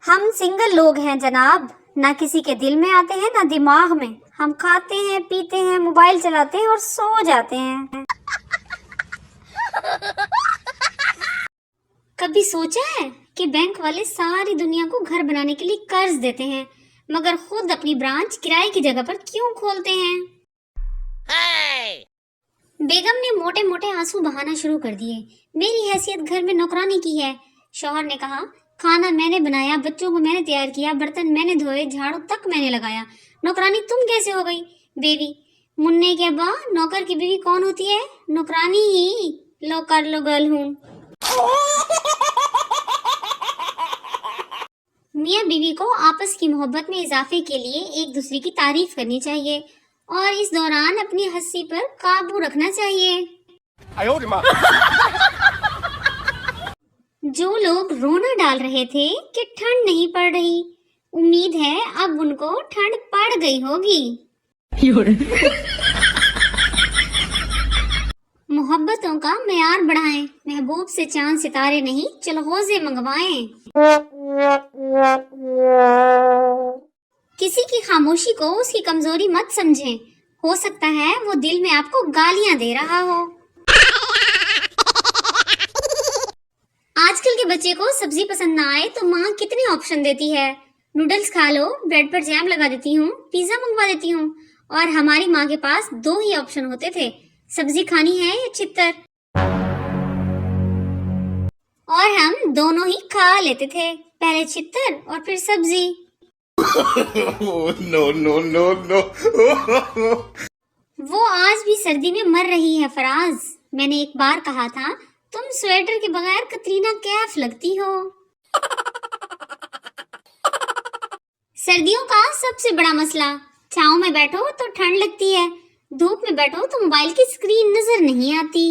ہم سنگل لوگ ہیں جناب، نہ کسی کے دل میں آتے ہیں نہ دماغ میں. ہم کھاتے ہیں، پیتے ہیں، موبائل چلاتے ہیں اور سو جاتے ہیں. کبھی سوچا ہے کہ بینک والے ساری دنیا کو گھر بنانے کے لیے قرض دیتے ہیں مگر خود اپنی برانچ کرائے کی جگہ پر کیوں کھولتے ہیں؟ بیگم نے موٹے موٹے آنسو بہانا شروع کر دیے. میری حیثیت گھر میں نوکرانی کی ہے. شوہر نے کہا، کھانا میں نے بنایا، بچوں کو میں نے تیار کیا، برتن میں نے دھوئے، جھاڑو تک میں نے لگایا. نوکرانی تم کیسے ہو گئی؟ بیوی: مننے کے ابا، نوکر کی بیوی کون ہوتی ہے؟ نوکرانی ہی. لو کر لو گرل ہوں. میاں بیوی کو آپس کی محبت میں اضافے کے لیے ایک دوسرے کی تعریف کرنی چاہیے اور اس دوران اپنی ہنسی پر قابو رکھنا چاہیے. جو لوگ رونا ڈال رہے تھے کہ ٹھنڈ نہیں پڑ رہی، امید ہے اب ان کو ٹھنڈ پڑ گئی ہوگی. محبتوں کا معیار بڑھائیں، محبوب سے چاند ستارے نہیں چلغوزے منگوائیں. کسی کی خاموشی کو اس کی کمزوری مت سمجھیں، ہو سکتا ہے وہ دل میں آپ کو گالیاں دے رہا ہو. آج کل کے بچے کو سبزی پسند نہ آئے تو ماں کتنے آپشن دیتی ہے. نوڈلز کھا لو، بریڈ پر جیم لگا دیتی ہوں، پیزا منگوا دیتی ہوں. اور ہماری ماں کے پاس 2 ہی آپشن ہوتے تھے، سبزی کھانی ہے یا چھتر، اور ہم دونوں ہی کھا لیتے تھے، پہلے چھتر اور پھر سبزی. وہ آج بھی سردی میں مر رہی ہے فراز. میں نے ایک بار کہا تھا، تم سویٹر کے بغیر کترینہ کیف لگتی ہو. سردیوں کا سب سے بڑا مسئلہ، چھاؤں میں بیٹھو تو ٹھنڈ لگتی ہے، دھوپ میں بیٹھو تو موبائل کی اسکرین نظر نہیں آتی.